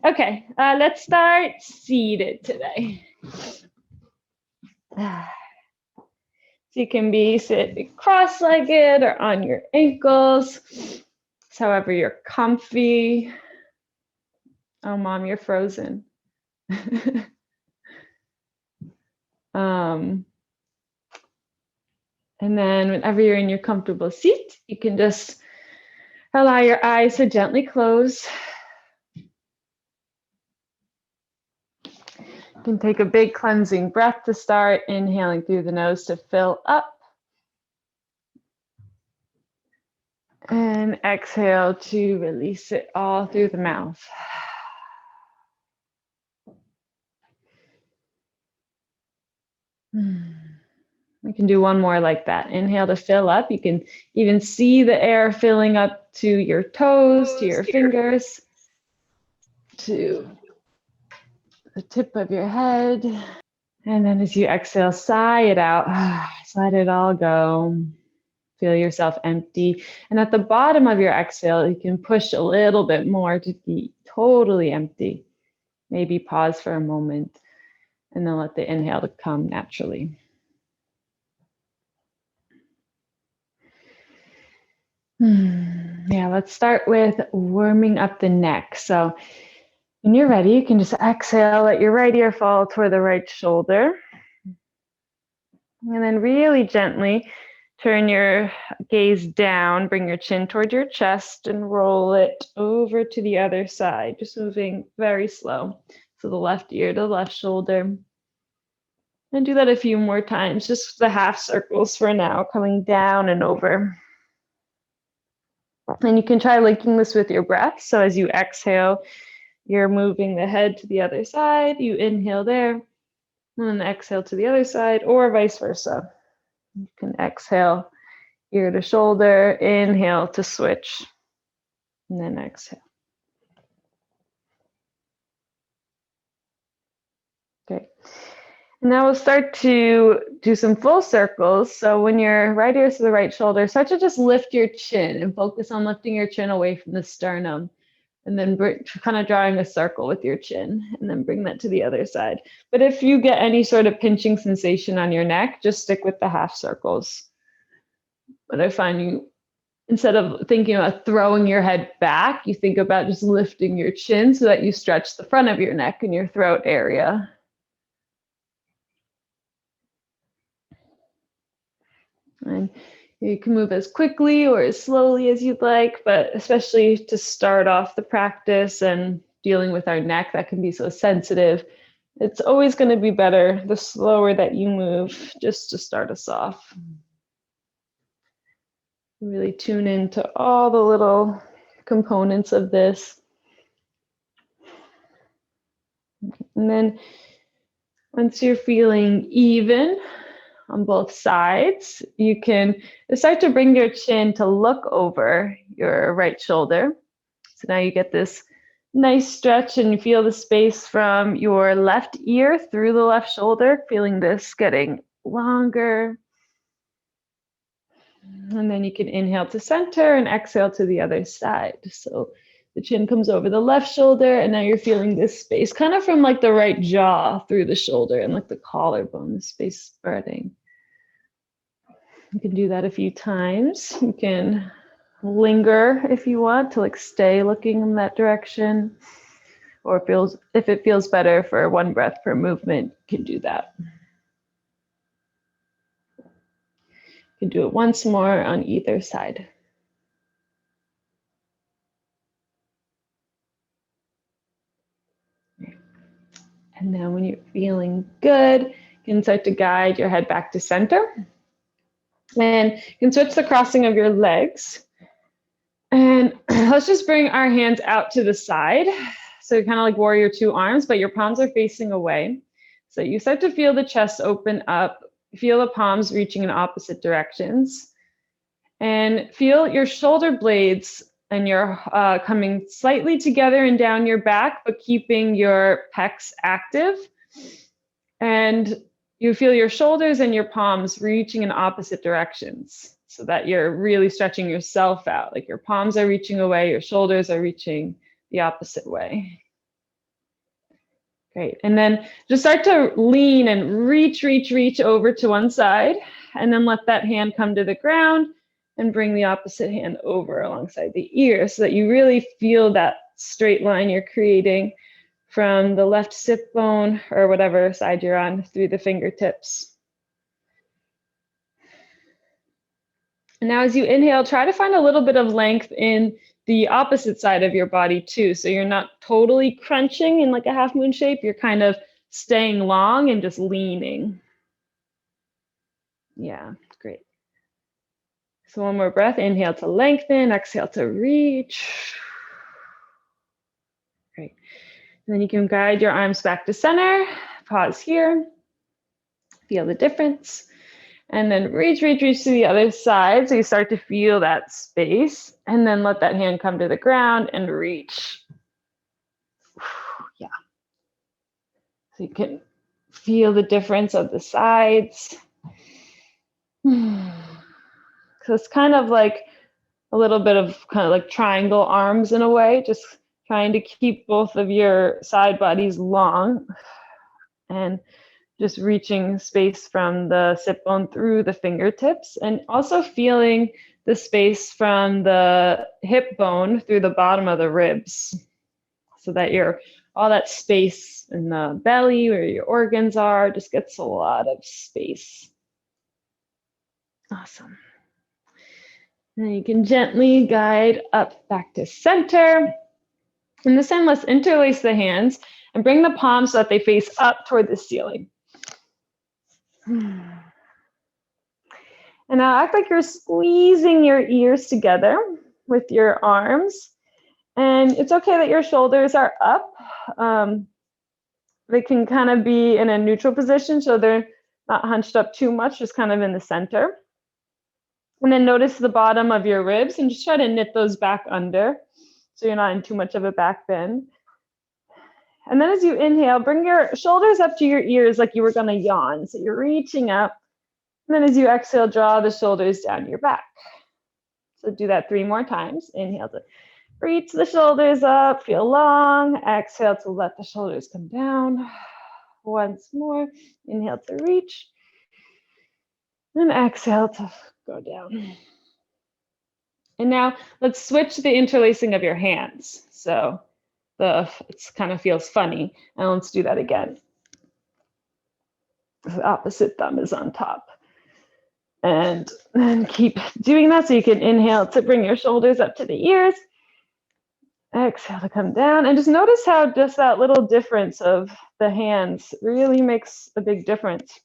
Okay, let's start seated today. So you can be sit cross-legged or on your ankles, however you're comfy. Oh, Mom, you're frozen. And then whenever you're in your comfortable seat, you can just allow your eyes to gently close. You can take a big cleansing breath to start, inhaling through the nose to fill up. And exhale to release it all through the mouth. We can do one more like that. Inhale to fill up. You can even see the air filling up to your toes, to your fingers, to the tip of your head. And then as you exhale, sigh it out. Let it all go. Feel yourself empty. And at the bottom of your exhale, you can push a little bit more to be totally empty. Maybe pause for a moment and then let the inhale to come naturally. Yeah, let's start with warming up the neck. So when you're ready, you can just exhale, let your right ear fall toward the right shoulder. And then really gently turn your gaze down, bring your chin toward your chest and roll it over to the other side, just moving very slow. So the left ear to the left shoulder. And do that a few more times, just the half circles for now, coming down and over. And you can try linking this with your breath. So as you exhale, you're moving the head to the other side. You inhale there, and then exhale to the other side, or vice versa. You can exhale ear to shoulder, inhale to switch, and then exhale. Great. And now we'll start to do some full circles. So when your right ear is to the right shoulder, start to just lift your chin and focus on lifting your chin away from the sternum. And then kind of drawing a circle with your chin, and then bring that to the other side. But if you get any sort of pinching sensation on your neck, just stick with the half circles. But I find you, instead of thinking about throwing your head back, you think about just lifting your chin so that you stretch the front of your neck and your throat area. And you can move as quickly or as slowly as you'd like, but especially to start off the practice and dealing with our neck that can be so sensitive, it's always going to be better the slower that you move, just to start us off. Really tune into all the little components of this. And then once you're feeling even on both sides, you can start to bring your chin to look over your right shoulder. So now you get this nice stretch and you feel the space from your left ear through the left shoulder, feeling this getting longer. And then you can inhale to center and exhale to the other side. So the chin comes over the left shoulder, and now you're feeling this space kind of from like the right jaw through the shoulder and like the collarbone, the space spreading. You can do that a few times. You can linger if you want to like stay looking in that direction, or if it feels better for one breath per movement, you can do that. You can do it once more on either side. And then when you're feeling good, you can start to guide your head back to center. And you can switch the crossing of your legs. And let's just bring our hands out to the side. So kind of like warrior two arms, but your palms are facing away. So you start to feel the chest open up, feel the palms reaching in opposite directions, and feel your shoulder blades and your coming slightly together and down your back, but keeping your pecs active. And you feel your shoulders and your palms reaching in opposite directions so that you're really stretching yourself out. Like your palms are reaching away, your shoulders are reaching the opposite way. Great. And then just start to lean and reach over to one side, and then let that hand come to the ground and bring the opposite hand over alongside the ear so that you really feel that straight line you're creating from the left sit bone or whatever side you're on through the fingertips. And now as you inhale, try to find a little bit of length in the opposite side of your body too. So you're not totally crunching in like a half moon shape. You're kind of staying long and just leaning. Yeah, great. So one more breath. Inhale to lengthen, exhale to reach. Great. And then you can guide your arms back to center. Pause here. Feel the difference. And then reach to the other side. So you start to feel that space. And then let that hand come to the ground and reach. Yeah. So you can feel the difference of the sides. So it's kind of like a little bit of kind of like triangle arms in a way, just trying to keep both of your side bodies long and just reaching space from the sit bone through the fingertips, and also feeling the space from the hip bone through the bottom of the ribs, so that all that space in the belly where your organs are just gets a lot of space. Awesome. And you can gently guide up back to center. And this time, let's interlace the hands and bring the palms so that they face up toward the ceiling. And now act like you're squeezing your ears together with your arms. And it's okay that your shoulders are up. They can kind of be in a neutral position, so they're not hunched up too much, just kind of in the center. And then notice the bottom of your ribs and just try to knit those back under so you're not in too much of a back bend. And then as you inhale, bring your shoulders up to your ears like you were going to yawn. So you're reaching up. And then as you exhale, draw the shoulders down your back. So do that 3 more times. Inhale to reach the shoulders up, feel long. Exhale to let the shoulders come down. Once more. Inhale to reach. And exhale to go down. And now let's switch the interlacing of your hands. So it kind of feels funny. And let's do that again. The opposite thumb is on top. And then keep doing that so you can inhale to bring your shoulders up to the ears. Exhale to come down. And just notice how just that little difference of the hands really makes a big difference.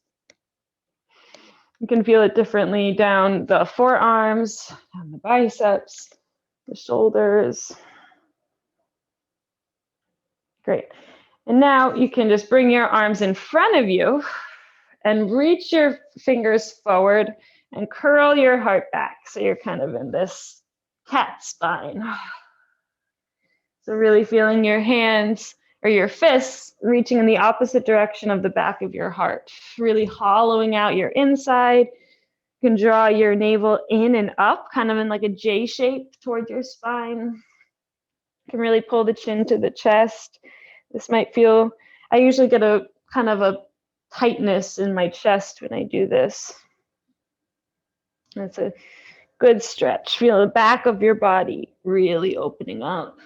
You can feel it differently down the forearms, down the biceps, the shoulders. Great. And now you can just bring your arms in front of you and reach your fingers forward and curl your heart back. So you're kind of in this cat spine. So really feeling your hands or your fists reaching in the opposite direction of the back of your heart, really hollowing out your inside. You can draw your navel in and up, kind of in like a J shape toward your spine. You can really pull the chin to the chest. This might feel, I usually get a kind of a tightness in my chest when I do this. That's a good stretch. Feel the back of your body really opening up.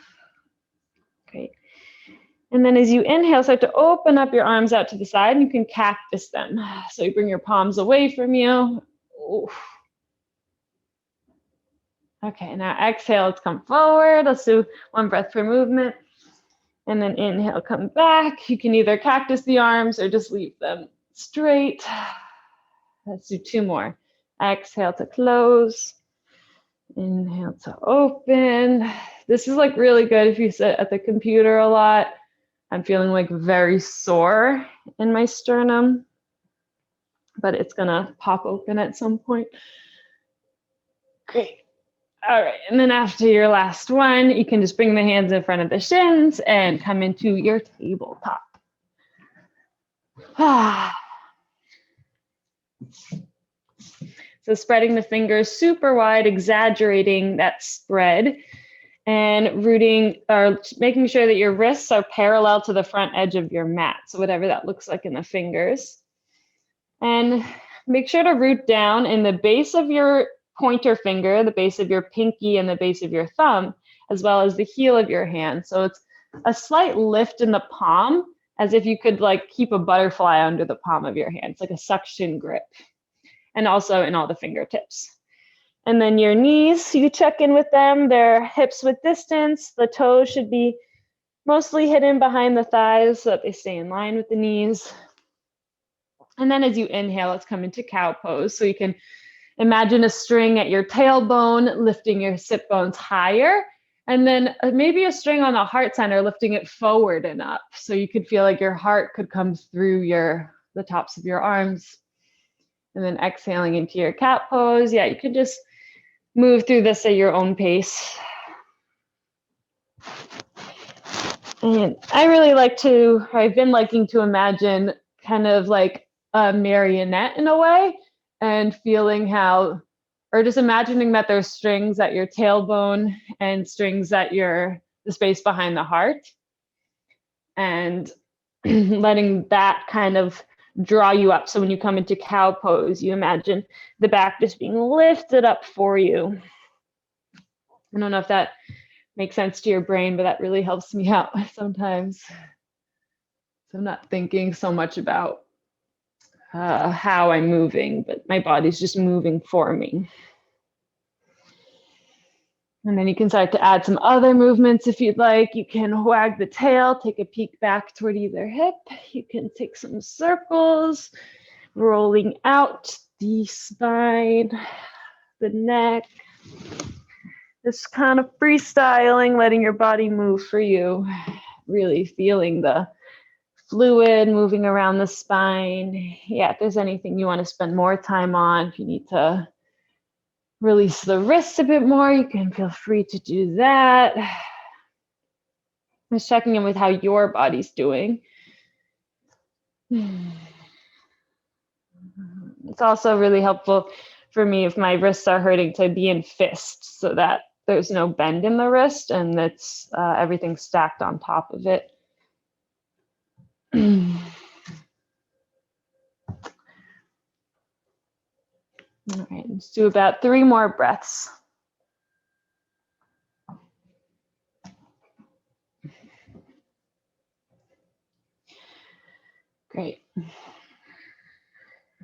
Great. And then as you inhale, start to open up your arms out to the side, and you can cactus them. So you bring your palms away from you. Oof. Okay, now exhale, let's come forward. Let's do 1 breath per movement. And then inhale, come back. You can either cactus the arms or just leave them straight. Let's do 2 more. Exhale to close. Inhale to open. This is like really good if you sit at the computer a lot. I'm feeling like very sore in my sternum, but it's gonna pop open at some point. Great. All right, and then after your last one, you can just bring the hands in front of the shins and come into your tabletop. So spreading the fingers super wide, exaggerating that spread. and rooting or making sure that your wrists are parallel to the front edge of your mat. So whatever that looks like in the fingers. And make sure to root down in the base of your pointer finger, the base of your pinky, and the base of your thumb, as well as the heel of your hand. So it's a slight lift in the palm, as if you could like keep a butterfly under the palm of your hand. It's like a suction grip. And also in all the fingertips. And then your knees, you check in with them. They're hips width distance. The toes should be mostly hidden behind the thighs so that they stay in line with the knees. And then as you inhale, let's come into cow pose. So you can imagine a string at your tailbone, lifting your sit bones higher. And then maybe a string on the heart center, lifting it forward and up. So you could feel like your heart could come through the tops of your arms. And then exhaling into your cat pose. Yeah, you could just move through this at your own pace. And I've been liking to imagine kind of like a marionette in a way, and feeling how, or just imagining that there's strings at your tailbone and strings at the space behind the heart, and letting that kind of draw you up. So when you come into cow pose, you imagine the back just being lifted up for you. I don't know if that makes sense to your brain, but that really helps me out sometimes. So I'm not thinking so much about how I'm moving, but my body's just moving for me. And then you can start to add some other movements if you'd like. You can wag the tail, take a peek back toward either hip. You can take some circles, rolling out the spine, the neck. Just kind of freestyling, letting your body move for you. Really feeling the fluid moving around the spine. Yeah, if there's anything you want to spend more time on, if you need to release the wrists a bit more, you can feel free to do that. Just checking in with how your body's doing. It's also really helpful for me if my wrists are hurting to be in fists, so that there's no bend in the wrist and that's everything stacked on top of it. All right, let's do about 3 more breaths. Great.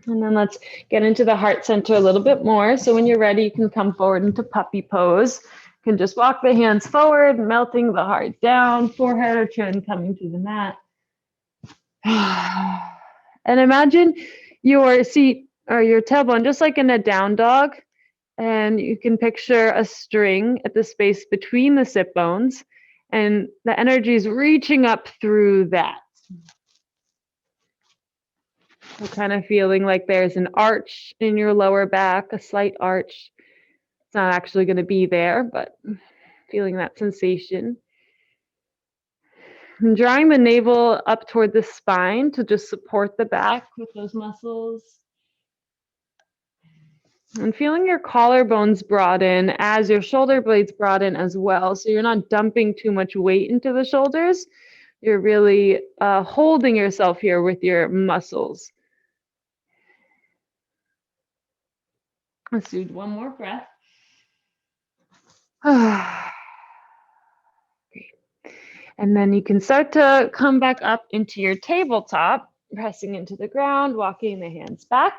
And then let's get into the heart center a little bit more. So when you're ready, you can come forward into puppy pose. You can just walk the hands forward, melting the heart down, forehead or chin coming to the mat. And imagine your seat or your tailbone just like in a down dog. And you can picture a string at the space between the sit bones, and the energy is reaching up through that. So kind of feeling like there's an arch in your lower back, a slight arch. It's not actually going to be there, but feeling that sensation. And drawing the navel up toward the spine to just support the back with those muscles. And feeling your collarbones broaden as your shoulder blades broaden as well. So you're not dumping too much weight into the shoulders. You're really holding yourself here with your muscles. Let's do one more breath. Great. And then you can start to come back up into your tabletop, pressing into the ground, walking the hands back.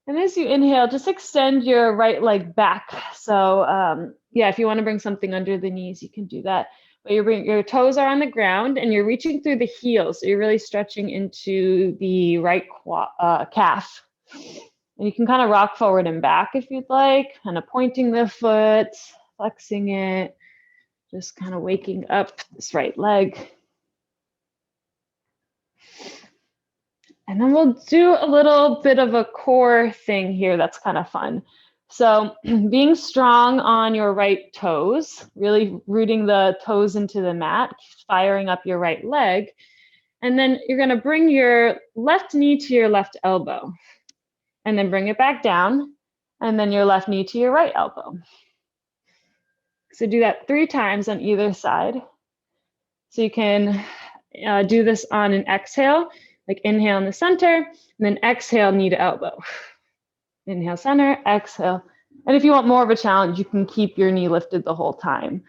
And as you inhale, just extend your right leg back. So yeah, if you want to bring something under the knees, you can do that. But your toes are on the ground and you're reaching through the heels. So you're really stretching into the right calf. And you can kind of rock forward and back if you'd like, kind of pointing the foot, flexing it, just kind of waking up this right leg. And then we'll do a little bit of a core thing here that's kind of fun. So being strong on your right toes, really rooting the toes into the mat, firing up your right leg. And then you're going to bring your left knee to your left elbow. And then bring it back down. And then your left knee to your right elbow. So do that 3 times on either side. So you can do this on an exhale, like inhale in the center, and then exhale, knee to elbow. Inhale, center, exhale. And if you want more of a challenge, you can keep your knee lifted the whole time.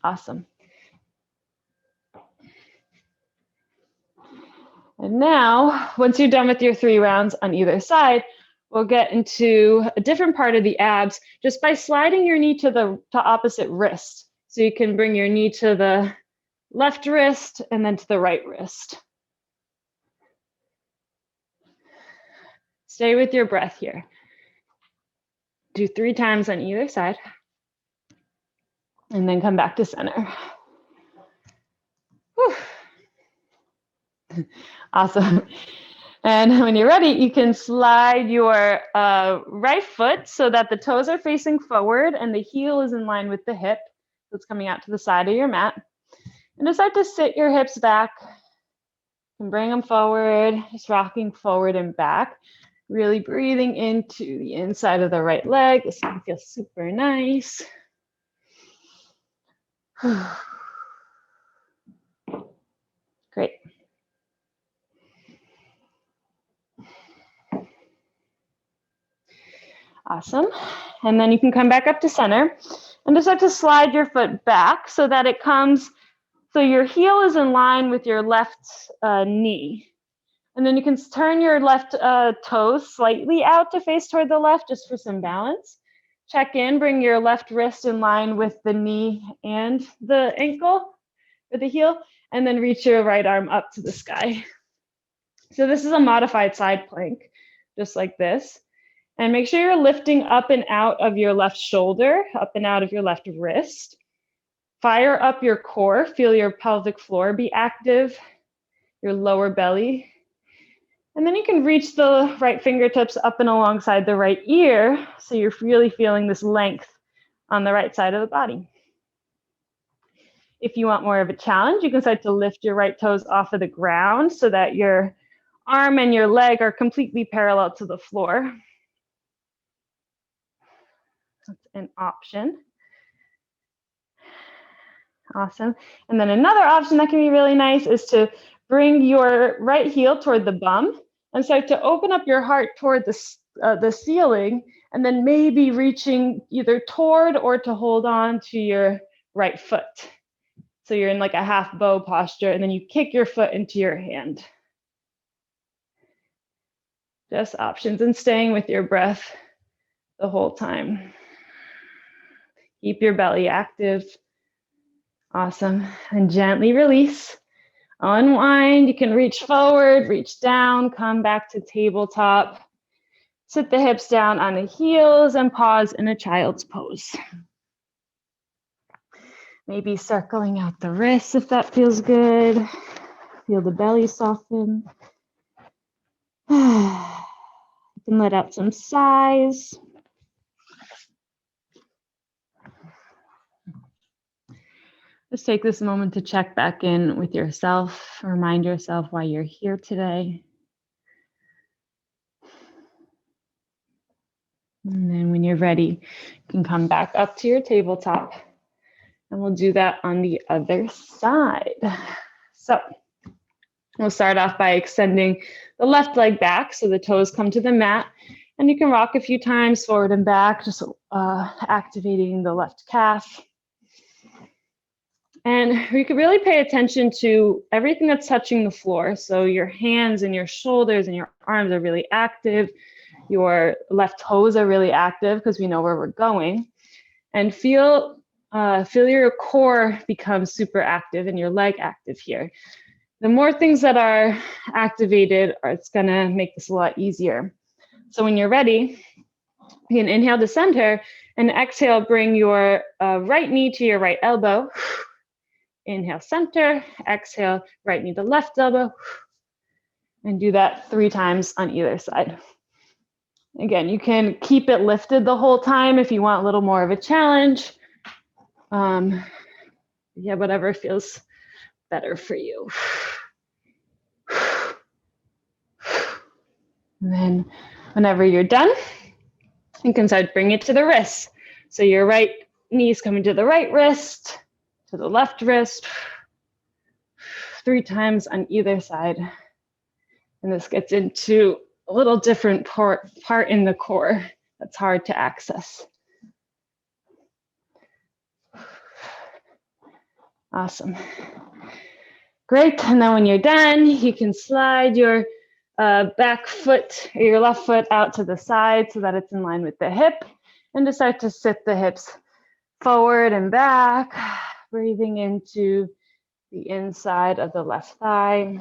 Awesome. And now, once you're done with your 3 rounds on either side, we'll get into a different part of the abs just by sliding your knee to the opposite wrist. So you can bring your knee to the left wrist and then to the right wrist. Stay with your breath here. Do 3 times on either side. And then come back to center. Whew. Awesome. And when you're ready, you can slide your right foot so that the toes are facing forward and the heel is in line with the hip. So it's coming out to the side of your mat. And just start to sit your hips back and bring them forward, just rocking forward and back. Really breathing into the inside of the right leg. This one feels super nice. Great. Awesome. And then you can come back up to center and just start to slide your foot back so that it comes, so your heel is in line with your left knee. And then you can turn your left toes slightly out to face toward the left just for some balance. Check in, bring your left wrist in line with the knee and the ankle or the heel, and then reach your right arm up to the sky. So this is a modified side plank, just like this. And make sure you're lifting up and out of your left shoulder, up and out of your left wrist. Fire up your core, feel your pelvic floor be active, your lower belly. And then you can reach the right fingertips up and alongside the right ear, so you're really feeling this length on the right side of the body. If you want more of a challenge, you can start to lift your right toes off of the ground so that your arm and your leg are completely parallel to the floor. That's an option. Awesome. And then another option that can be really nice is to bring your right heel toward the bum and start to open up your heart toward the ceiling, and then maybe reaching either toward or to hold on to your right foot. So you're in like a half bow posture, and then you kick your foot into your hand. Just options, and staying with your breath the whole time. Keep your belly active. Awesome. And gently release. Unwind. You can reach forward, reach down, come back to tabletop. Sit the hips down on the heels and pause in a child's pose. Maybe circling out the wrists if that feels good. Feel the belly soften. You can let out some sighs. Just take this moment to check back in with yourself. Remind yourself why you're here today. And then when you're ready, you can come back up to your tabletop. And we'll do that on the other side. So we'll start off by extending the left leg back so the toes come to the mat. And you can rock a few times forward and back, just activating the left calf. And we could really pay attention to everything that's touching the floor. So your hands and your shoulders and your arms are really active. Your left toes are really active because we know where we're going. And feel your core become super active and your leg active here. The more things that are activated, it's gonna make this a lot easier. So when you're ready, you can inhale to center and exhale, bring your right knee to your right elbow. Inhale, center, exhale, right knee to left elbow, and do that 3 times on either side. Again, you can keep it lifted the whole time if you want a little more of a challenge. Yeah, whatever feels better for you. And then whenever you're done, You can start to bring it to the wrists. So your right knee's coming to the right wrist, to the left wrist, 3 times on either side. And this gets into a little different part in the core that's hard to access. Awesome. Great. And then when you're done, you can slide your back foot or your left foot out to the side so that it's in line with the hip, and just start to sit the hips forward and back, breathing into the inside of the left thigh.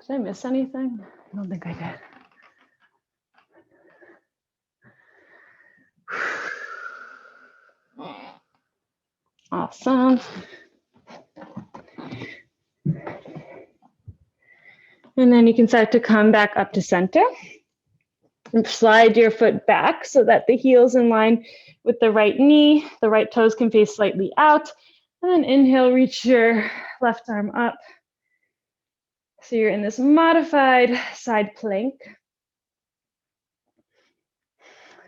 Did I miss anything? I don't think I did. Awesome. And then you can start to come back up to center and slide your foot back so that the heel's in line with the right knee. The right toes can face slightly out. And then inhale, reach your left arm up. So you're in this modified side plank.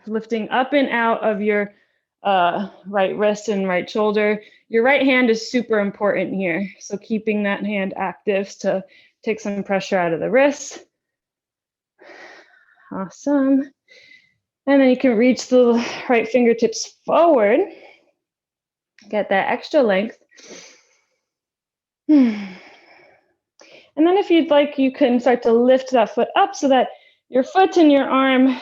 Lifting up and out of your right wrist and right shoulder. Your right hand is super important here. So keeping that hand active to take some pressure out of the wrist. Awesome. And then you can reach the right fingertips forward. Get that extra length. And then if you'd like, you can start to lift that foot up so that your foot and your arm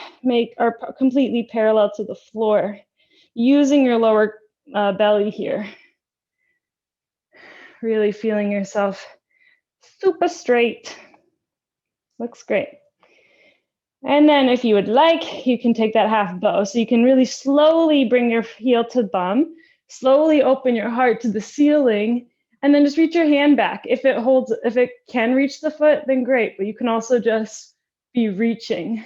are completely parallel to the floor, using your lower belly here. Really feeling yourself super straight. Looks great. And then if you would like, you can take that half bow. So you can really slowly bring your heel to bum, slowly open your heart to the ceiling, and then just reach your hand back. If it can reach the foot, then great, but you can also just be reaching.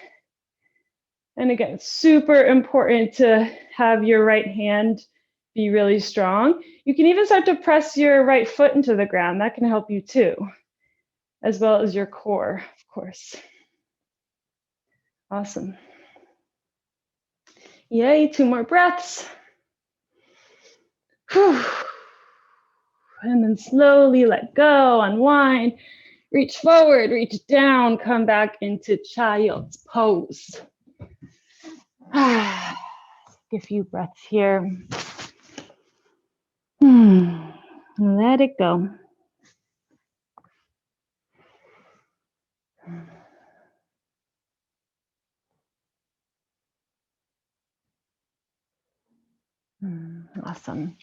And again, it's super important to have your right hand be really strong. You can even start to press your right foot into the ground. That can help you too, as well as your core, of course. Awesome. Yay, 2 more breaths. Whew. And then slowly let go, unwind, reach forward, reach down, come back into child's pose. Take a few breaths here. Let it go. Awesome.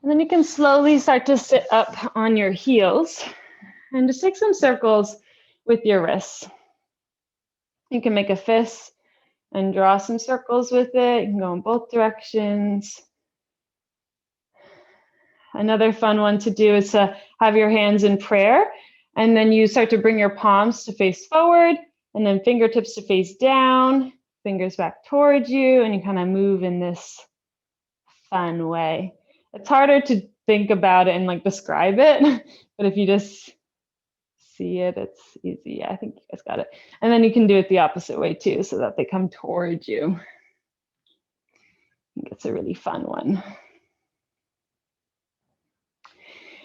And then you can slowly start to sit up on your heels and just take some circles with your wrists. You can make a fist and draw some circles with it. You can go in both directions. Another fun one to do is to have your hands in prayer, and then you start to bring your palms to face forward, and then fingertips to face down, fingers back towards you, and you kind of move in this fun way. It's harder to think about it and like describe it, but if you just see it, it's easy. Yeah, I think you guys got it. And then you can do it the opposite way too, so that they come towards you. I think it's a really fun one.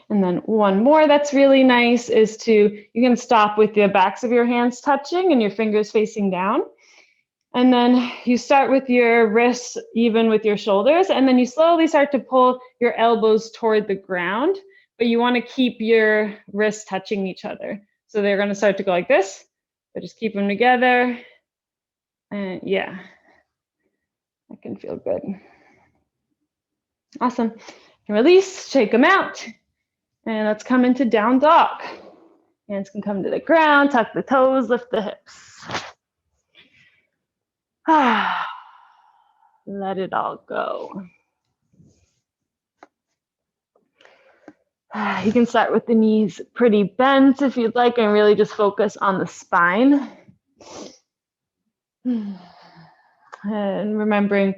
And then one more that's really nice is you can stop with the backs of your hands touching and your fingers facing down. And then you start with your wrists even with your shoulders, and then you slowly start to pull your elbows toward the ground, but you want to keep your wrists touching each other. So they're going to start to go like this, but just keep them together. And yeah, that can feel good. Awesome. Release, shake them out. And let's come into down dog. Hands can come to the ground, tuck the toes, lift the hips. Let it all go. You can start with the knees pretty bent if you'd like, and really just focus on the spine. And remembering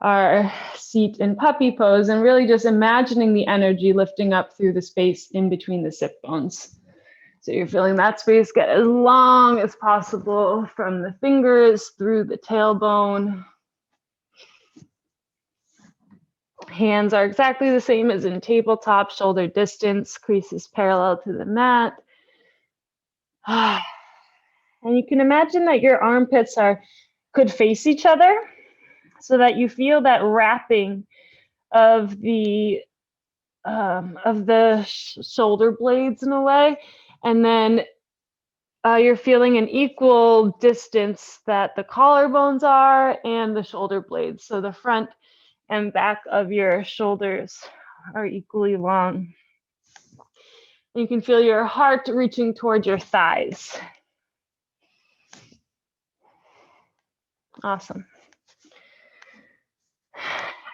our seat in puppy pose, and really just imagining the energy lifting up through the space in between the sit bones. So you're feeling that space get as long as possible from the fingers through the tailbone. Hands are exactly the same as in tabletop, shoulder distance, creases parallel to the mat. And you can imagine that your armpits could face each other so that you feel that wrapping of the shoulder blades in a way, and then you're feeling an equal distance that the collarbones are and the shoulder blades. So the front and back of your shoulders are equally long. You can feel your heart reaching towards your thighs. Awesome.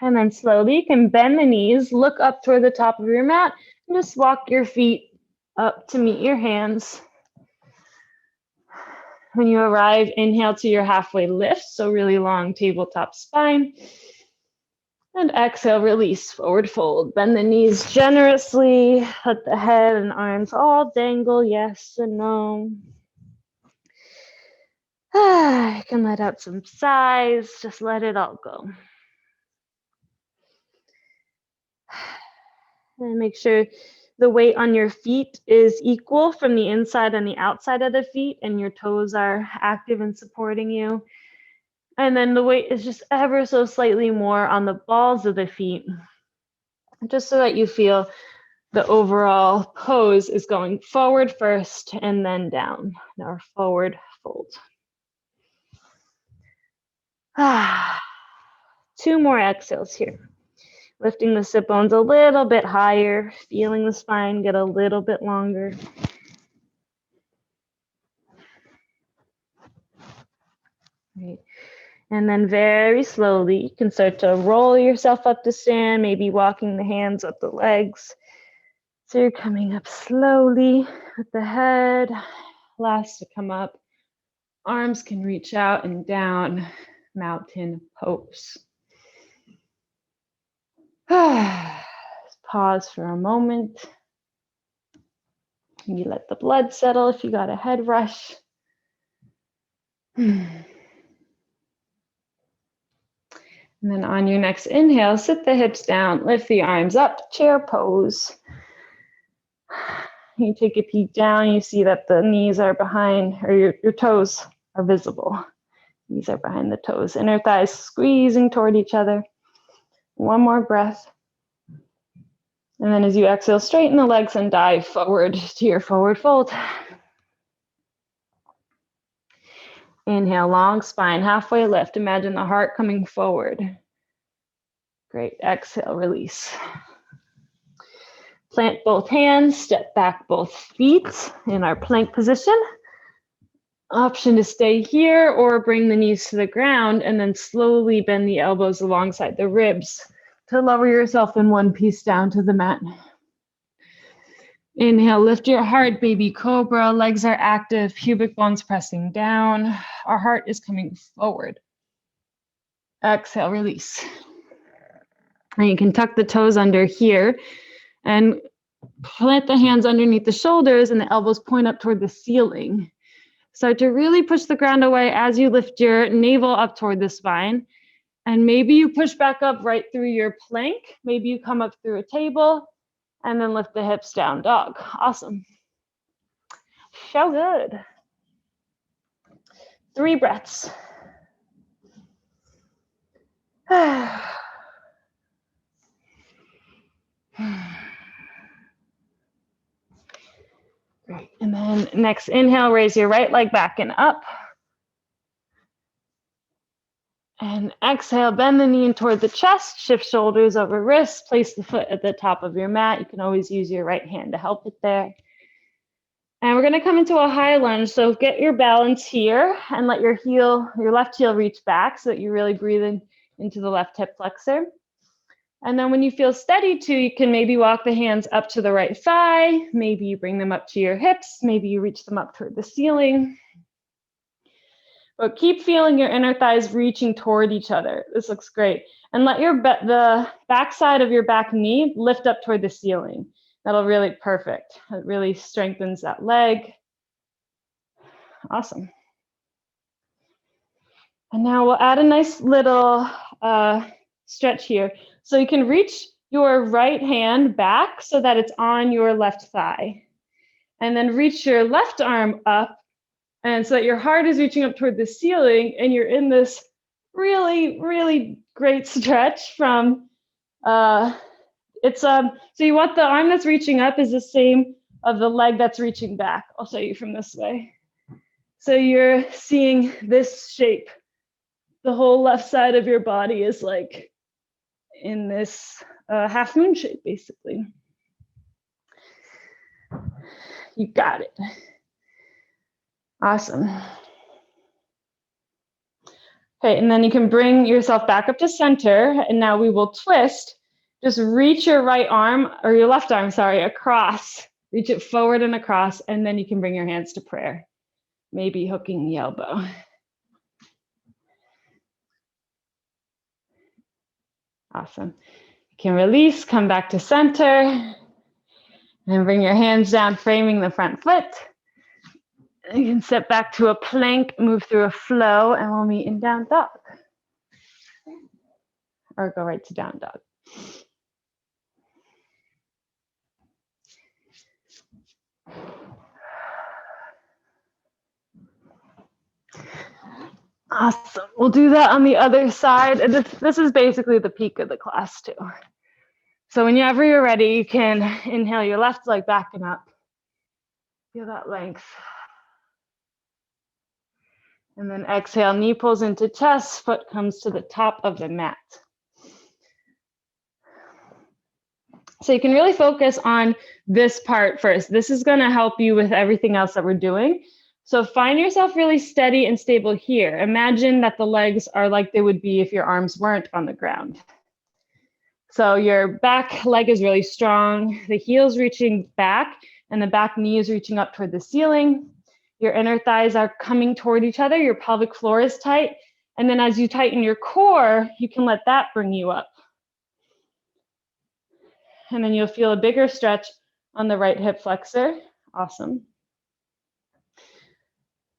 And then slowly you can bend the knees, look up toward the top of your mat, and just walk your feet up to meet your hands. When you arrive, inhale to your halfway lift, so really long tabletop spine. And exhale, release, forward fold. Bend the knees generously. Let the head and arms all dangle, yes and no. You can let out some sighs, just let it all go. And make sure the weight on your feet is equal from the inside and the outside of the feet, and your toes are active and supporting you. And then the weight is just ever so slightly more on the balls of the feet, just so that you feel the overall pose is going forward first and then down, or forward fold. 2 more exhales here. Lifting the sit bones a little bit higher, feeling the spine get a little bit longer. Great. And then very slowly, you can start to roll yourself up to stand, maybe walking the hands up the legs. So you're coming up slowly with the head, last to come up. Arms can reach out and down, mountain pose. Pause for a moment. You let the blood settle if you got a head rush. And then on your next inhale, sit the hips down, lift the arms up, chair pose. You take a peek down, you see that the knees are behind, or your toes are visible. Knees are behind the toes. Inner thighs squeezing toward each other. One more breath. And then as you exhale, straighten the legs and dive forward to your forward fold. Inhale, long spine, halfway lift. Imagine the heart coming forward. Great. Exhale, release. Plant both hands, step back both feet in our plank position. Option to stay here or bring the knees to the ground and then slowly bend the elbows alongside the ribs to lower yourself in one piece down to the mat. Inhale, lift your heart, baby cobra. Legs are active, pubic bones pressing down. Our heart is coming forward. Exhale, release. And you can tuck the toes under here and plant the hands underneath the shoulders and the elbows point up toward the ceiling. Start to really push the ground away as you lift your navel up toward the spine. And maybe you push back up right through your plank. Maybe you come up through a table and then lift the hips down dog. Awesome. So good. 3 breaths. Great. And then next inhale, raise your right leg back and up. And exhale, bend the knee in toward the chest, shift shoulders over wrists, place the foot at the top of your mat. You can always use your right hand to help it there. And we're going to come into a high lunge. So get your balance here and let your left heel reach back so that you really breathe into the left hip flexor. And then when you feel steady too, you can maybe walk the hands up to the right thigh. Maybe you bring them up to your hips. Maybe you reach them up toward the ceiling. But keep feeling your inner thighs reaching toward each other. This looks great. And let the back side of your back knee lift up toward the ceiling. That'll really perfect. It really strengthens that leg. Awesome. And now we'll add a nice little stretch here. So you can reach your right hand back so that it's on your left thigh. And then reach your left arm up, and so that your heart is reaching up toward the ceiling, and you're in this really, really great stretch from, so you want the arm that's reaching up is the same of the leg that's reaching back. I'll show you from this way. So you're seeing this shape. The whole left side of your body is like in this half moon shape, basically. You got it. Awesome. Okay, and then you can bring yourself back up to center, and now we will twist. Just reach your right arm, or your left arm, sorry, across. Reach it forward and across, and then you can bring your hands to prayer. Maybe hooking the elbow. Awesome. You can release, come back to center, and bring your hands down, framing the front foot. You can step back to a plank, move through a flow, and we'll meet in down dog. Or go right to down dog. Awesome. We'll do that on the other side. And this is basically the peak of the class too. So whenever you're ready, you can inhale your left leg back and up. Feel that length. And then exhale, knee pulls into chest, foot comes to the top of the mat. So you can really focus on this part first. This is going to help you with everything else that we're doing. So find yourself really steady and stable here. Imagine that the legs are like they would be if your arms weren't on the ground. So your back leg is really strong, the heel's reaching back, and the back knee is reaching up toward the ceiling. Your inner thighs are coming toward each other, your pelvic floor is tight, and then as you tighten your core, you can let that bring you up. And then you'll feel a bigger stretch on the right hip flexor. Awesome.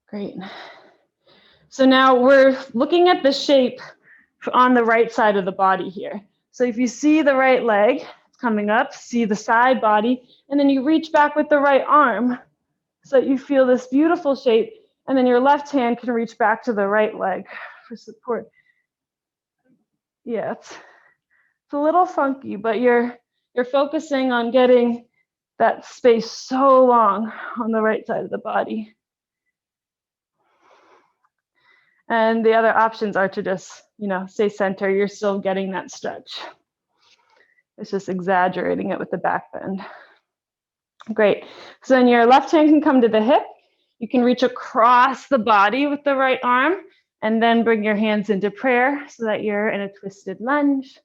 Great. So now we're looking at the shape on the right side of the body here. So if you see the right leg coming up, see the side body, and then you reach back with the right arm so that you feel this beautiful shape, and then your left hand can reach back to the right leg for support. Yeah, it's a little funky, but you're focusing on getting that space so long on the right side of the body. And the other options are to just, stay center. You're still getting that stretch. It's just exaggerating it with the back bend. Great. So then your left hand can come to the hip. You can reach across the body with the right arm, and then bring your hands into prayer so that you're in a twisted lunge.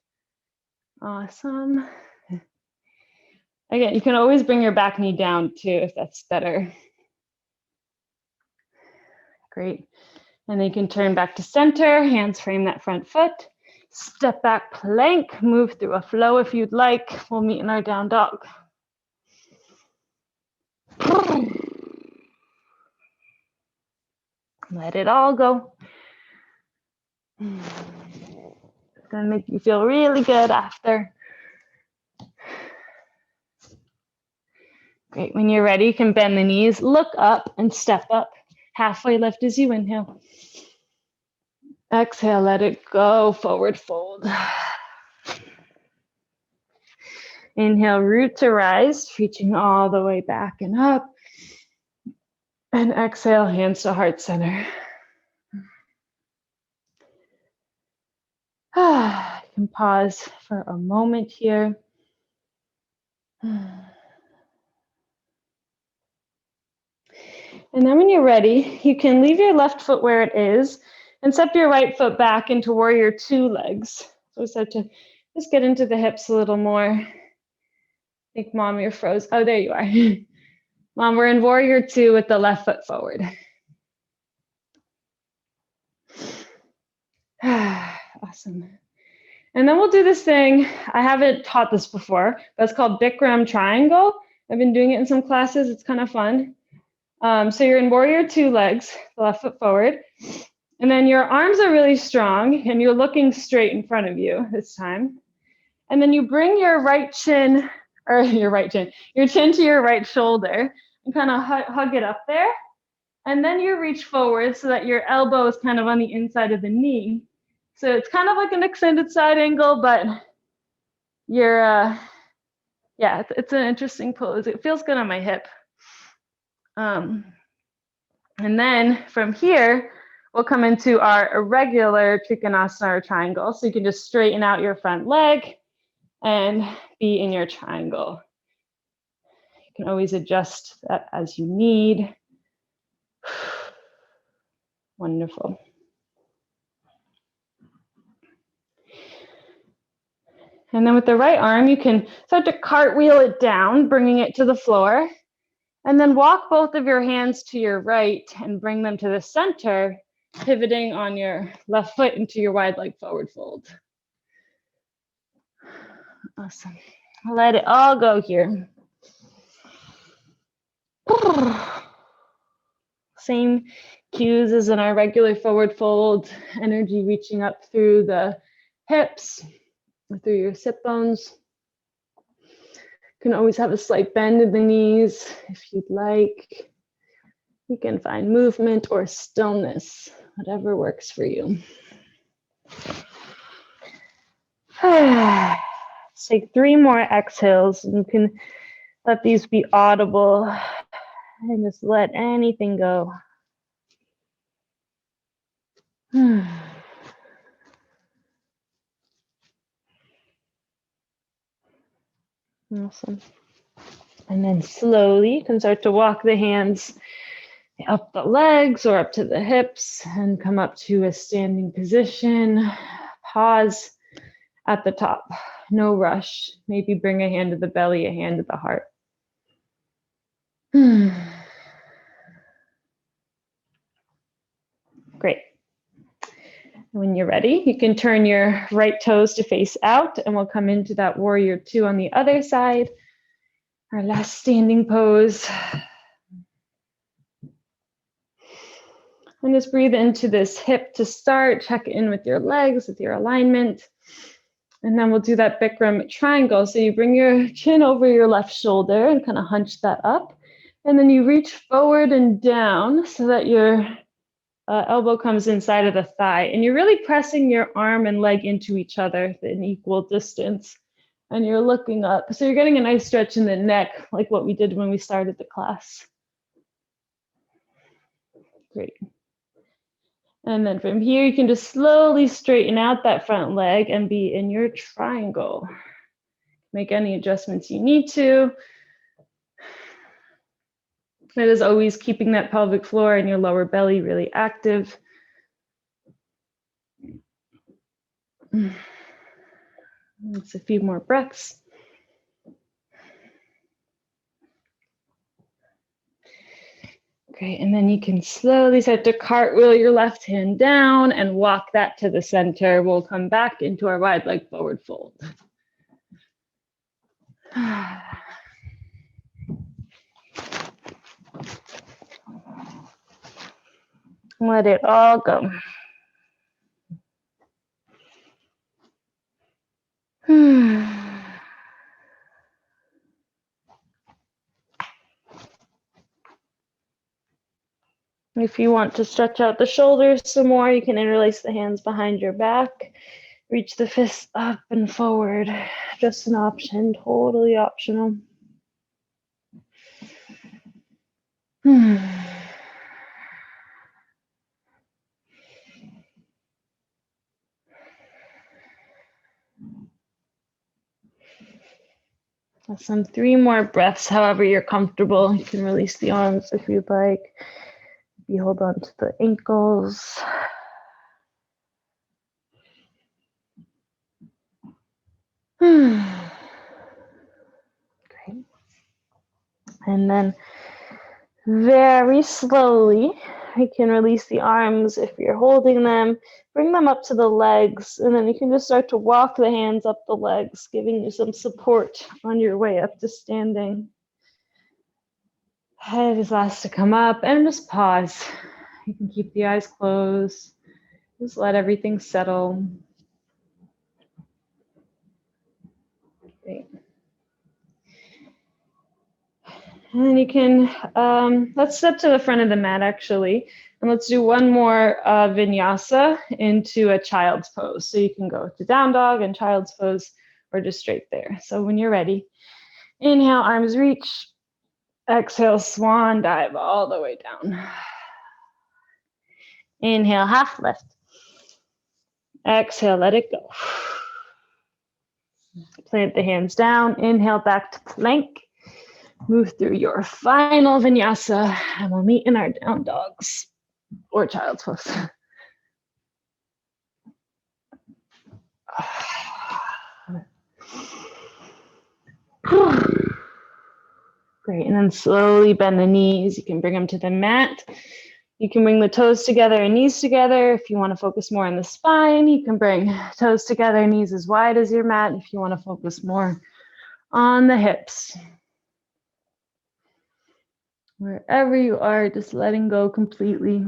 Awesome. Again, you can always bring your back knee down too if that's better. Great. And then you can turn back to center, hands frame that front foot, step back plank, move through a flow if you'd like. We'll meet in our down dog. Let it all go. It's gonna make you feel really good after. Great, when you're ready, you can bend the knees, look up and step up. Halfway lift as you inhale. Exhale, let it go, forward fold. Inhale, root to rise, reaching all the way back and up. And exhale, hands to heart center. You can pause for a moment here. And then when you're ready, you can leave your left foot where it is and step your right foot back into warrior two legs. So start to just get into the hips a little more. I think, Mom, you're froze. Oh, there you are. Mom, we're in warrior two with the left foot forward. Awesome. And then we'll do this thing. I haven't taught this before, but it's called Bikram Triangle. I've been doing it in some classes. It's kind of fun. So you're in warrior two legs, the left foot forward. And then your arms are really strong and you're looking straight in front of you this time. And then you bring your chin to your right shoulder and kind of hug it up there. And then you reach forward so that your elbow is kind of on the inside of the knee. So it's kind of like an extended side angle, but you're, yeah, it's an interesting pose. It feels good on my hip. And then from here, we'll come into our irregular Trikanasana or triangle. So you can just straighten out your front leg and be in your triangle. You can always adjust that as you need. Wonderful. And then with the right arm, you can start to cartwheel it down, bringing it to the floor. And then walk both of your hands to your right and bring them to the center, pivoting on your left foot into your wide leg forward fold. Awesome. Let it all go here. Same cues as in our regular forward fold, energy reaching up through the hips, through your sit bones. You can always have a slight bend in the knees if you'd like. You can find movement or stillness, whatever works for you. Let's take 3 more exhales, and you can let these be audible and just let anything go. Awesome. And then slowly you can start to walk the hands up the legs or up to the hips and come up to a standing position. Pause at the top. No rush. Maybe bring a hand to the belly, a hand to the heart. Great. When you're ready, you can turn your right toes to face out, and we'll come into that warrior two on the other side. Our last standing pose. And just breathe into this hip to start. Check in with your legs, with your alignment. And then we'll do that Bikram triangle. So you bring your chin over your left shoulder and kind of hunch that up. And then you reach forward and down so that your elbow comes inside of the thigh. And you're really pressing your arm and leg into each other in equal distance. And you're looking up. So you're getting a nice stretch in the neck, like what we did when we started the class. Great. And then from here, you can just slowly straighten out that front leg and be in your triangle. Make any adjustments you need to. It is always keeping that pelvic floor and your lower belly really active. It's a few more breaths. Great, and then you can slowly start to cartwheel your left hand down and walk that to the center. We'll come back into our wide leg forward fold. Let it all go. If you want to stretch out the shoulders some more, you can interlace the hands behind your back. Reach the fists up and forward. Just an option, totally optional. Awesome. 3 more breaths, however you're comfortable. You can release the arms if you'd like. You hold on to the ankles. Great. And then very slowly you can release the arms if you're holding them. Bring them up to the legs, and then you can just start to walk the hands up the legs, giving you some support on your way up to standing. Head is last to come up, and just pause. You can keep the eyes closed. Just let everything settle. Great. And then you can, let's step to the front of the mat actually, and let's do one more vinyasa into a child's pose. So you can go to down dog and child's pose, or just straight there. So when you're ready, inhale, arms reach. Exhale, swan dive all the way down. Inhale, half lift. Exhale, let it go. Plant the hands down. Inhale, back to plank. Move through your final vinyasa, and we'll meet in our down dogs or child's pose. Great, and then slowly bend the knees. You can bring them to the mat. You can bring the toes together and knees together. If you want to focus more on the spine, you can bring toes together, knees as wide as your mat. If you want to focus more on the hips. Wherever you are, just letting go completely.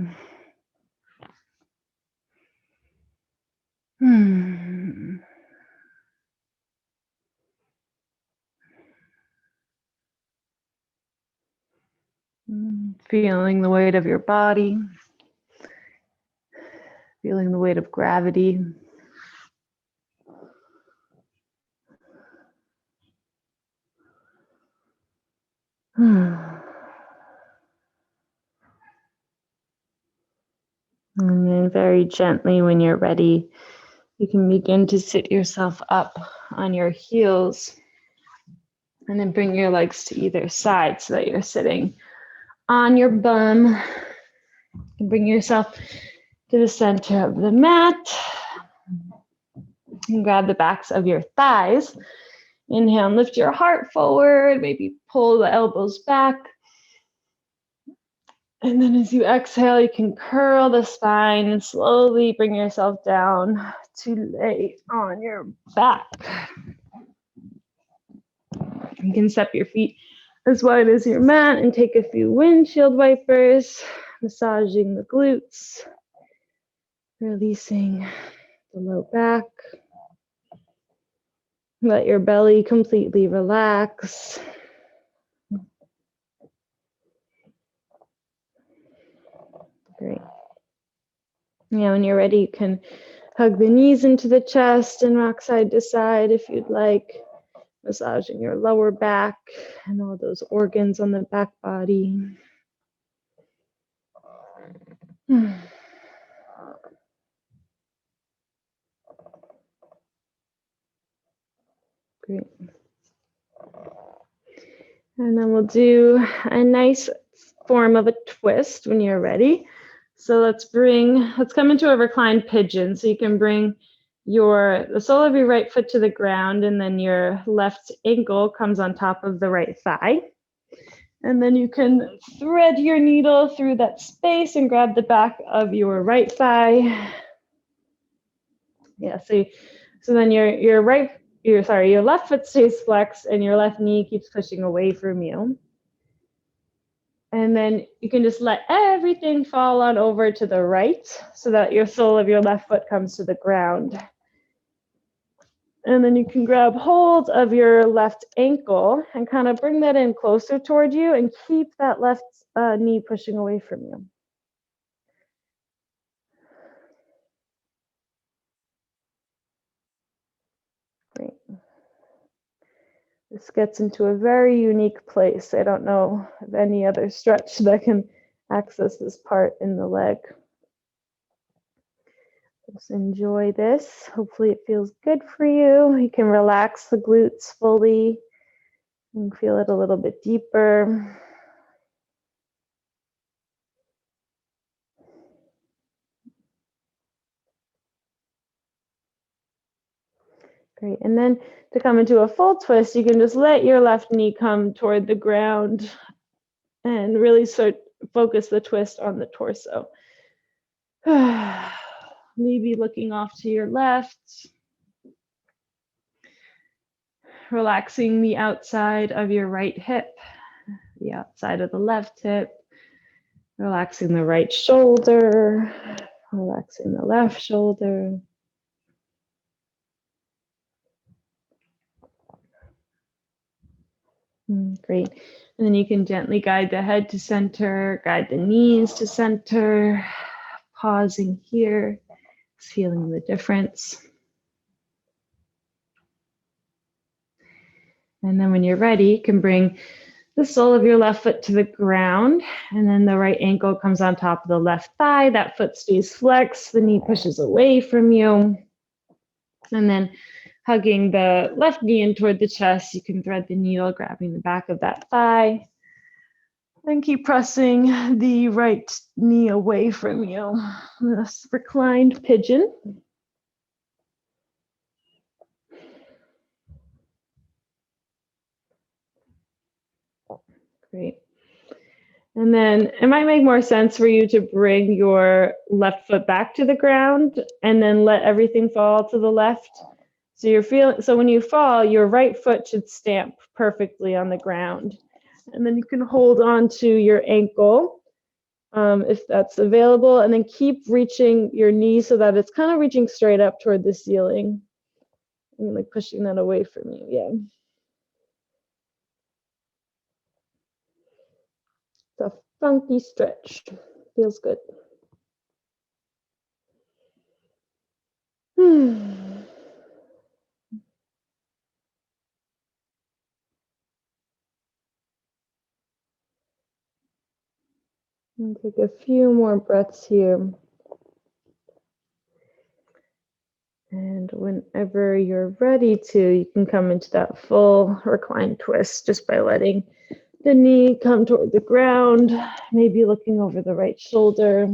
Feeling the weight of your body. Feeling the weight of gravity. And then very gently, when you're ready, you can begin to sit yourself up on your heels and then bring your legs to either side so that you're sitting on your bum. You can bring yourself to the center of the mat and grab the backs of your thighs. Inhale and lift your heart forward, maybe pull the elbows back. And then as you exhale, you can curl the spine and slowly bring yourself down to lay on your back. You can step your feet as wide as your mat and take a few windshield wipers, massaging the glutes, releasing the low back. Let your belly completely relax. Great. Yeah, when you're ready, you can hug the knees into the chest and rock side to side if you'd like, massaging your lower back and all those organs on the back body. Great. And then we'll do a nice form of a twist when you're ready. So let's come into a reclined pigeon. So you can bring the sole of your right foot to the ground, and then your left ankle comes on top of the right thigh. And then you can thread your needle through that space and grab the back of your right thigh. Yeah, so then your left foot stays flexed and your left knee keeps pushing away from you. And then you can just let everything fall on over to the right so that your sole of your left foot comes to the ground. And then you can grab hold of your left ankle and kind of bring that in closer toward you and keep that left knee pushing away from you. Great. This gets into a very unique place. I don't know of any other stretch that can access this part in the leg. Just enjoy this. Hopefully it feels good for you. You can relax the glutes fully and feel it a little bit deeper. Great. And then to come into a full twist, you can just let your left knee come toward the ground and really start focus the twist on the torso. Maybe looking off to your left. Relaxing the outside of your right hip, the outside of the left hip. Relaxing the right shoulder. Relaxing the left shoulder. Great. And then you can gently guide the head to center, guide the knees to center, pausing here, feeling the difference. And then when you're ready, you can bring the sole of your left foot to the ground, and then the right ankle comes on top of the left thigh. That foot stays flexed, the knee pushes away from you. And then hugging the left knee in toward the chest, you can thread the needle, grabbing the back of that thigh. And keep pressing the right knee away from you. This reclined pigeon. Great. And then it might make more sense for you to bring your left foot back to the ground and then let everything fall to the left. So when you fall, your right foot should stamp perfectly on the ground. And then you can hold on to your ankle if that's available, and then keep reaching your knee so that it's kind of reaching straight up toward the ceiling. And like pushing that away from you, yeah. It's a funky stretch. Feels good. And take a few more breaths here. And whenever you're ready to, you can come into that full reclined twist just by letting the knee come toward the ground, maybe looking over the right shoulder.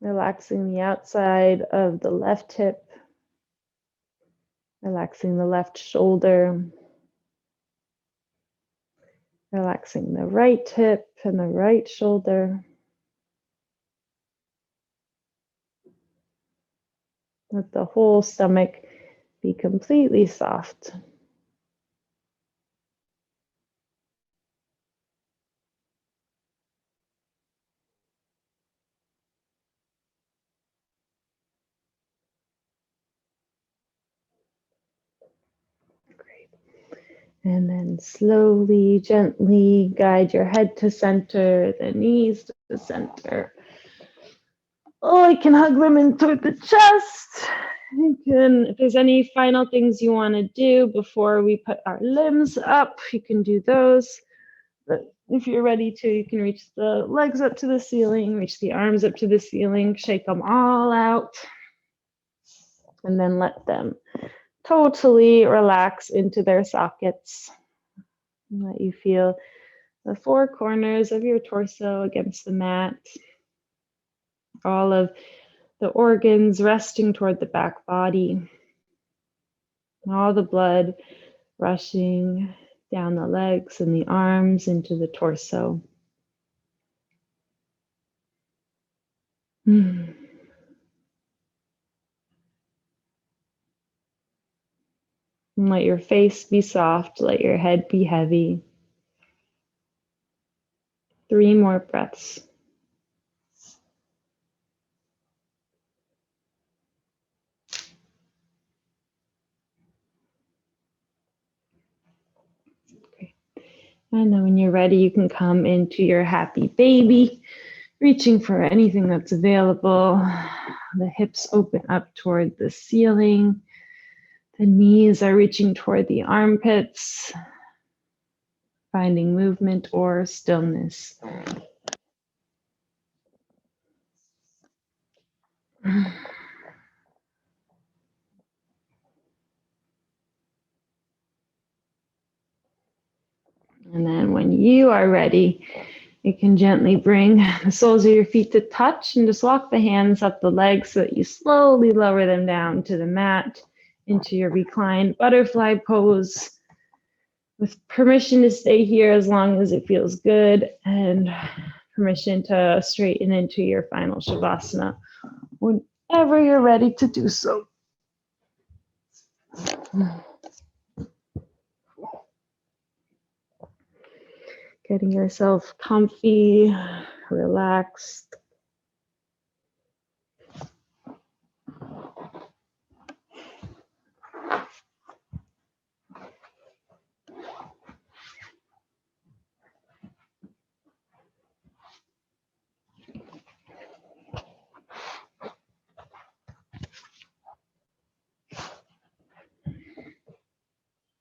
Relaxing the outside of the left hip. Relaxing the left shoulder. Relaxing the right hip and the right shoulder. Let the whole stomach be completely soft. Great. And then slowly, gently guide your head to center, the knees to center. Oh, you can hug them in toward the chest. You can, if there's any final things you want to do before we put our limbs up, you can do those. But if you're ready to, you can reach the legs up to the ceiling, reach the arms up to the ceiling, shake them all out, and then let them totally relax into their sockets. And let you feel the four corners of your torso against the mat. All of the organs resting toward the back body. All the blood rushing down the legs and the arms into the torso. And let your face be soft, let your head be heavy. 3 more breaths. Okay. And then when you're ready, you can come into your happy baby, reaching for anything that's available. The hips open up toward the ceiling. The knees are reaching toward the armpits, finding movement or stillness. And then when you are ready, you can gently bring the soles of your feet to touch and just walk the hands up the legs so that you slowly lower them down to the mat. into your reclined butterfly pose with permission to stay here as long as it feels good and permission to straighten into your final Shavasana whenever you're ready to do so. Getting yourself comfy, relaxed.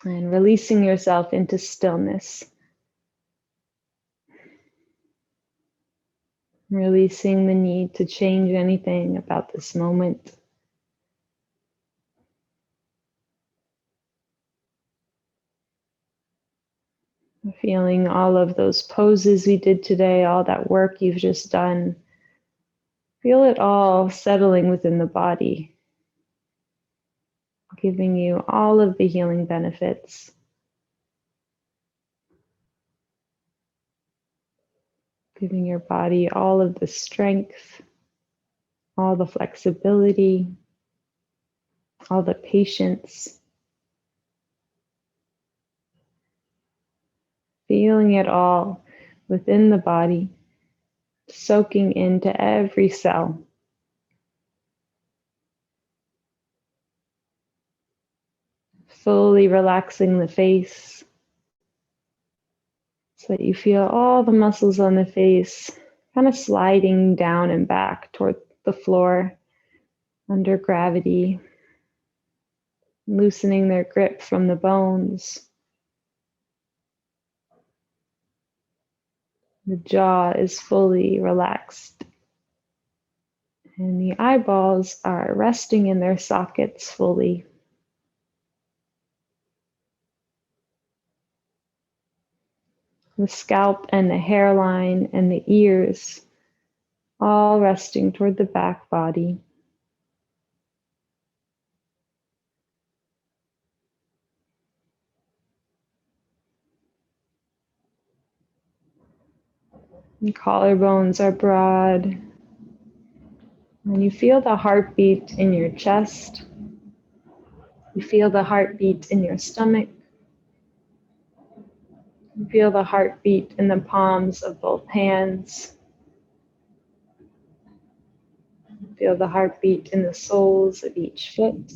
And releasing yourself into stillness. Releasing the need to change anything about this moment. Feeling all of those poses we did today, all that work you've just done. Feel it all settling within the body, giving you all of the healing benefits. Giving your body all of the strength, all the flexibility, all the patience. Feeling it all within the body, soaking into every cell. Fully relaxing the face so that you feel all the muscles on the face kind of sliding down and back toward the floor under gravity, loosening their grip from the bones. The jaw is fully relaxed, and the eyeballs are resting in their sockets fully. The scalp and the hairline and the ears all resting toward the back body. The collarbones are broad, and you feel the heartbeat in your chest. You feel the heartbeat in your stomach. You feel the heartbeat in the palms of both hands. You feel the heartbeat in the soles of each foot.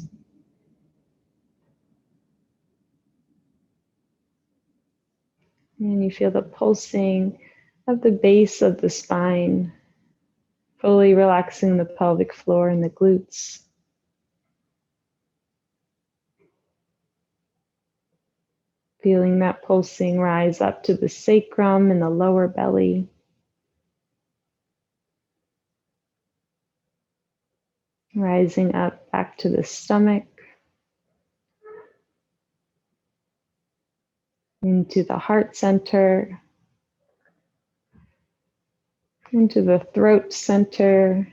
And you feel the pulsing of the base of the spine, fully relaxing the pelvic floor and the glutes. Feeling that pulsing rise up to the sacrum and the lower belly. Rising up back to the stomach. Into the heart center. Into the throat center.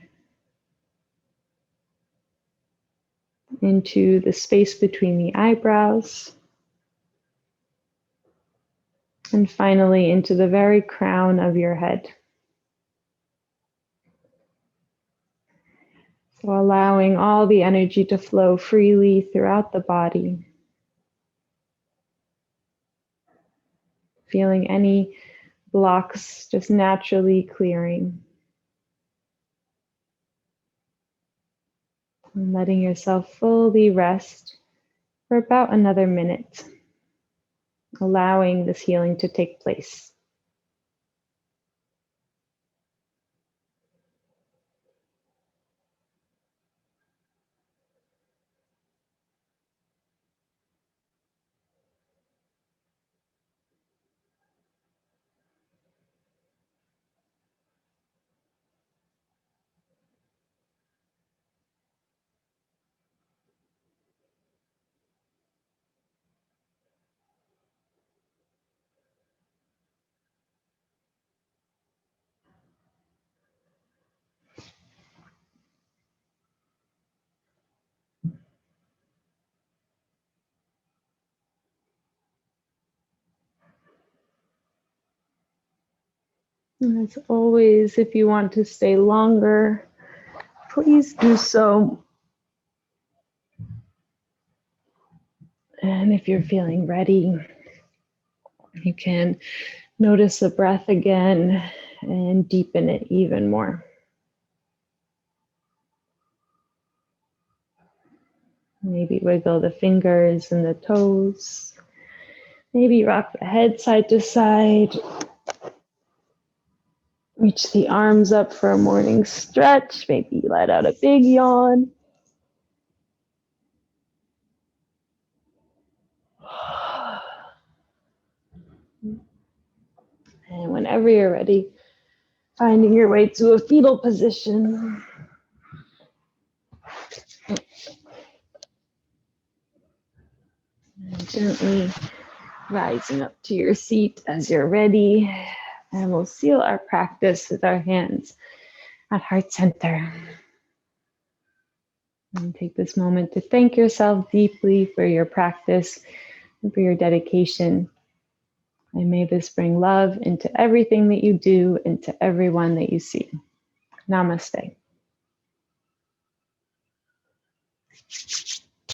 Into the space between the eyebrows. And finally into the very crown of your head. So allowing all the energy to flow freely throughout the body. Feeling any blocks just naturally clearing. And letting yourself fully rest for about another minute. Allowing this healing to take place. And as always, if you want to stay longer, please do so. And if you're feeling ready, you can notice the breath again and deepen it even more. Maybe wiggle the fingers and the toes. Maybe rock the head side to side. Reach the arms up for a morning stretch. Maybe let out a big yawn. And whenever you're ready, finding your way to a fetal position. And gently rising up to your seat as you're ready. And we'll seal our practice with our hands at heart center. And take this moment to thank yourself deeply for your practice and for your dedication. And may this bring love into everything that you do and to everyone that you see. Namaste.